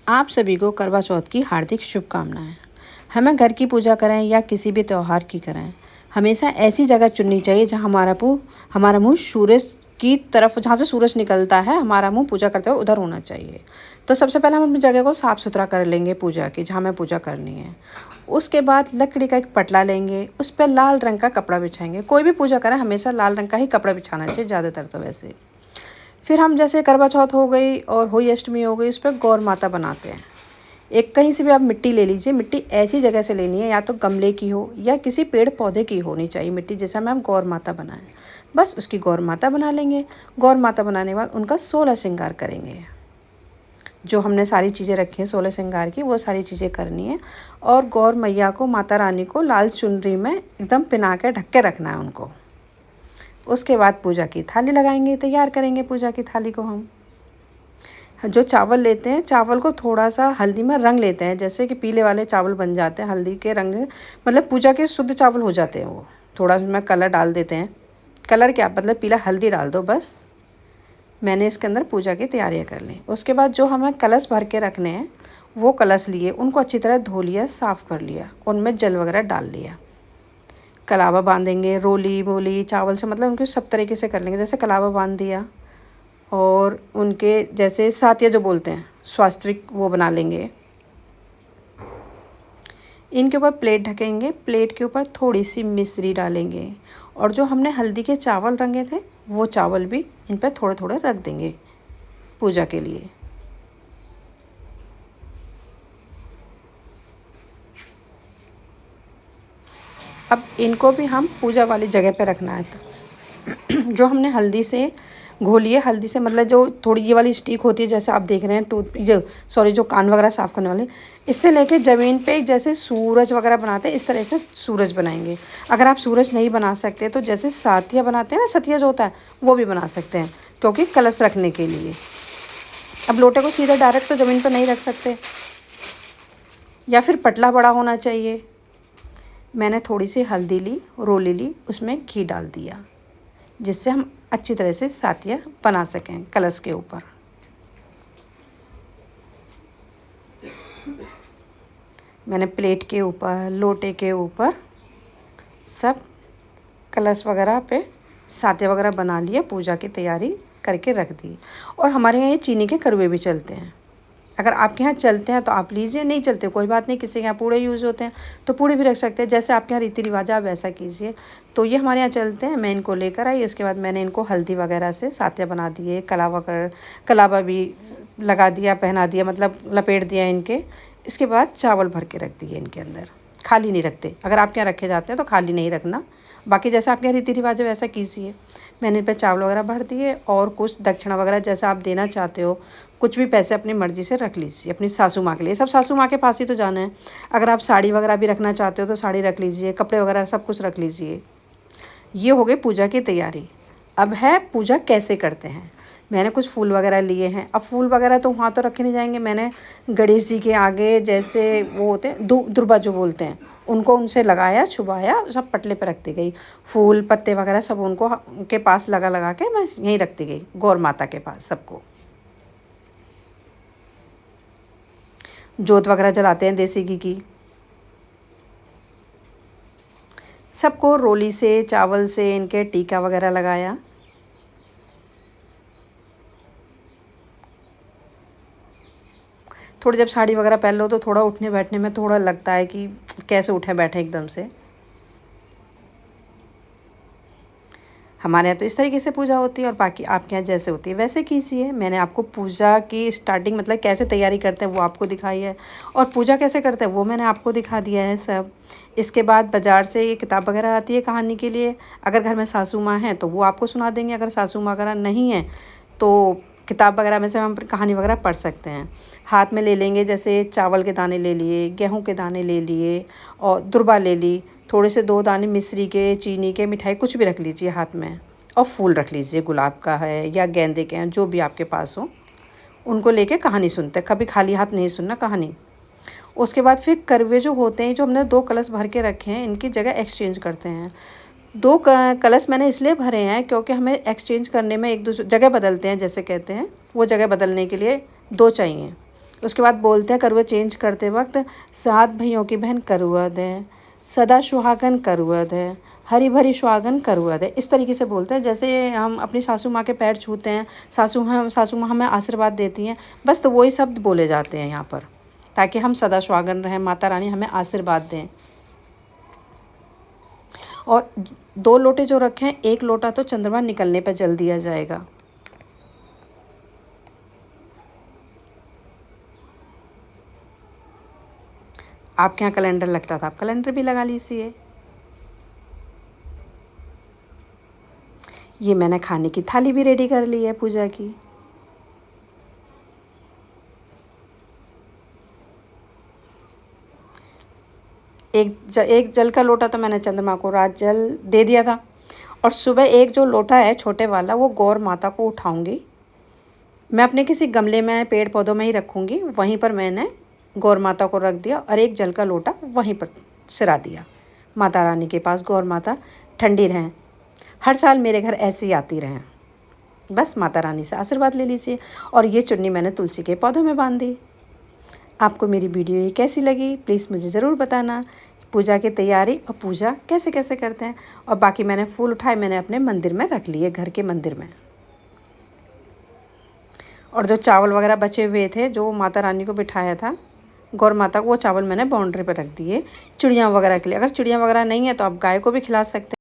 आप सभी को करवा चौथ की हार्दिक शुभकामनाएं। हमें घर की पूजा करें या किसी भी त्यौहार की करें, हमेशा ऐसी जगह चुननी चाहिए जहां हमारा मुंह सूरज की तरफ, जहाँ से सूरज निकलता है हमारा मुंह पूजा करते हुए उधर होना चाहिए। तो सबसे पहले हम अपनी जगह को साफ़ सुथरा कर लेंगे पूजा की, जहाँ हमें पूजा करनी है। उसके बाद लकड़ी का एक पटला लेंगे, उस पर लाल रंग का कपड़ा बिछाएंगे। कोई भी पूजा करें हमेशा लाल रंग का ही कपड़ा बिछाना चाहिए, ज़्यादातर तो वैसे। फिर हम जैसे करवा चौथ हो गई और होली अष्टमी हो गई, उस पर गौर माता बनाते हैं। एक कहीं से भी आप मिट्टी ले लीजिए, मिट्टी ऐसी जगह से लेनी है, या तो गमले की हो या किसी पेड़ पौधे की होनी चाहिए मिट्टी, जैसे में हम गौर माता बनाएं। बस उसकी गौर माता बना लेंगे। गौर माता बनाने के बाद उनका 16 श्रृंगार करेंगे। जो हमने सारी चीज़ें रखी हैं 16 श्रृंगार की, वो सारी चीज़ें करनी है। और गौर मैया को, माता रानी को लाल चुनरी में एकदम पिना के ढक के रखना है उनको। उसके बाद पूजा की थाली लगाएंगे, तैयार करेंगे पूजा की थाली को। हम जो चावल लेते हैं, चावल को थोड़ा सा हल्दी में रंग लेते हैं, जैसे कि पीले वाले चावल बन जाते हैं हल्दी के रंग, मतलब पूजा के शुद्ध चावल हो जाते हैं वो। थोड़ा उसमें कलर डाल देते हैं। कलर क्या, मतलब पीला हल्दी डाल दो बस। मैंने इसके अंदर पूजा की तैयारियां कर ली। उसके बाद जो हमें कलश भर के रखने हैं, वो कलश लिए, उनको अच्छी तरह धो लिया, साफ़ कर लिया, उनमें जल वगैरह डाल लिया। कलावा बांधेंगे, रोली मोली चावल से, मतलब उनको सब तरीके से कर लेंगे। जैसे कलावा बांध दिया, और उनके जैसे सातिया जो बोलते हैं स्वास्तिक, वो बना लेंगे। इनके ऊपर प्लेट ढकेंगे, प्लेट के ऊपर थोड़ी सी मिश्री डालेंगे, और जो हमने हल्दी के चावल रंगे थे वो चावल भी इन पर थोड़े थोड़े रख देंगे पूजा के लिए। अब इनको भी हम पूजा वाली जगह पे रखना है। तो जो हमने हल्दी से घोली है, हल्दी से मतलब जो थोड़ी ये वाली स्टिक होती है, जैसे आप देख रहे हैं जो कान वगैरह साफ़ करने वाली, इससे लेके ज़मीन पे जैसे सूरज वगैरह बनाते हैं, इस तरह से सूरज बनाएंगे। अगर आप सूरज नहीं बना सकते तो जैसे सातिया बनाते हैं ना, सतिया जो होता है वो भी बना सकते हैं, क्योंकि कलश रखने के लिए। अब लोटे को सीधा डायरेक्ट तो ज़मीन पर नहीं रख सकते, या फिर पटला बड़ा होना चाहिए। मैंने थोड़ी सी हल्दी ली, रोली ली, उसमें घी डाल दिया, जिससे हम अच्छी तरह से सातिया बना सकें कलश के ऊपर। मैंने प्लेट के ऊपर, लोटे के ऊपर सब कलश वगैरह पे सातिया वगैरह बना लिया, पूजा की तैयारी करके रख दी। और हमारे यहाँ ये चीनी के करुए भी चलते हैं। अगर आपके यहाँ चलते हैं तो आप लीजिए, नहीं चलते कोई बात नहीं, किसी के यहाँ पूड़े यूज़ होते हैं तो पूड़े भी रख सकते हैं। जैसे आपके यहाँ रीति रिवाज आप वैसा कीजिए। तो ये हमारे यहाँ चलते हैं, मैं इनको लेकर आई। इसके बाद मैंने इनको हल्दी वगैरह से सातिया बना दिए, कलावा भी लगा दिया, पहना दिया, मतलब लपेट दिया इनके। इसके बाद चावल भर के रख दिए इनके अंदर, खाली नहीं रखते। अगर आपके यहाँ रखे जाते हैं तो खाली नहीं रखना, बाकी जैसा आपके यहाँ रीति रिवाज है वैसा कीजिए। मैंने इन पर चावल वगैरह भर दिए, और कुछ दक्षिणा वगैरह जैसा आप देना चाहते हो, कुछ भी पैसे अपनी मर्ज़ी से रख लीजिए अपनी सासू माँ के लिए। सब सासू माँ के पास ही तो जाना है। अगर आप साड़ी वगैरह भी रखना चाहते हो तो साड़ी रख लीजिए, कपड़े वगैरह सब कुछ रख लीजिए। ये हो गई पूजा की तैयारी। अब है पूजा कैसे करते हैं। मैंने कुछ फूल वगैरह लिए हैं। अब फूल वगैरह तो वहाँ तो रखे नहीं जाएंगे। मैंने गणेश जी के आगे, जैसे वो होते हैं दुर्बा जो बोलते हैं, उनको उनसे लगाया, छुपाया, सब पटले पर रखती गई। फूल पत्ते वगैरह सब उनके पास लगा के मैं यहीं रखती गई, गौर माता के पास सबको। जोत वगैरह जलाते हैं देसी घी की। सबको रोली से, चावल से इनके टीका वगैरह लगाया। थोड़ी जब साड़ी वगैरह पहन लो तो थोड़ा उठने बैठने में थोड़ा लगता है कि कैसे उठे बैठे एकदम से। हमारे यहाँ तो इस तरीके से पूजा होती है, और बाकी आपके यहाँ जैसे होती है वैसे कीजिए। मैंने आपको पूजा की स्टार्टिंग, मतलब कैसे तैयारी करते हैं वो आपको दिखाई है, और पूजा कैसे करते हैं वो मैंने आपको दिखा दिया है सब। इसके बाद बाज़ार से ये किताब वगैरह आती है कहानी के लिए। अगर घर में सासू माँ हैं तो वो आपको सुना देंगे, अगर सासू माँ वगैरह नहीं है तो किताब वगैरह में से हम कहानी वगैरह पढ़ सकते हैं। हाथ में ले लेंगे, जैसे चावल के दाने ले लिए, गेहूँ के दाने ले लिए, और दुर्बा ले ली, थोड़े से 2 दाने मिश्री के, चीनी के, मिठाई कुछ भी रख लीजिए हाथ में। और फूल रख लीजिए, गुलाब का है या गेंदे के हैं, जो भी आपके पास हो। उनको लेके कहानी सुनते, कभी खाली हाथ नहीं सुनना कहानी। उसके बाद फिर करवे जो होते हैं, जो हमने 2 कलश भर के रखे हैं, इनकी जगह एक्सचेंज करते हैं। 2 कलश मैंने इसलिए भरे हैं क्योंकि हमें एक्सचेंज करने में एक दूसरे जगह बदलते हैं, जैसे कहते हैं, वो जगह बदलने के लिए 2 चाहिए। उसके बाद बोलते हैं करुआ चेंज करते वक्त, 7 भइयों की बहन करुआ दे, सदा सुहागन करुआ दे, हरी भरी सुहागन करुआ दे। इस तरीके से बोलते हैं जैसे हम अपनी सासू माँ के पैर छूते हैं, सासू माँ हमें आशीर्वाद देती हैं, बस तो वही शब्द बोले जाते हैं यहाँ पर, ताकि हम सदा सुहागन रहें, माता रानी हमें आशीर्वाद दें। और 2 लोटे जो रखे हैं, 1 लोटा तो चंद्रमा निकलने पर जल दिया जाएगा। आपके यहाँ कैलेंडर लगता था, आप कैलेंडर भी लगा लीजिए। ये मैंने खाने की थाली भी रेडी कर ली है पूजा की। एक जल का लोटा तो मैंने चंद्रमा को रात जल दे दिया था, और सुबह एक जो लोटा है छोटे वाला, वो गौर माता को उठाऊंगी। मैं अपने किसी गमले में, पेड़ पौधों में ही रखूँगी, वहीं पर मैंने गौर माता को रख दिया और एक जल का लोटा वहीं पर सिरा दिया माता रानी के पास। गौर माता ठंडी रहें, हर साल मेरे घर ऐसे ही आती रहें, बस माता रानी से आशीर्वाद ले लीजिए। और ये चुन्नी मैंने तुलसी के पौधों में बांध दी। आपको मेरी वीडियो ये कैसी लगी प्लीज़ मुझे ज़रूर बताना। पूजा की तैयारी और पूजा कैसे कैसे करते हैं। और बाकी मैंने फूल उठाए, मैंने अपने मंदिर में रख लिए, घर के मंदिर में। और जो चावल वगैरह बचे हुए थे, जो माता रानी को बिठाया था गौर माता को, वो चावल मैंने बाउंड्री पर रख दिए चिड़िया वगैरह के लिए। अगर चिड़िया वगैरह नहीं है तो आप गाय को भी खिला सकते हैं।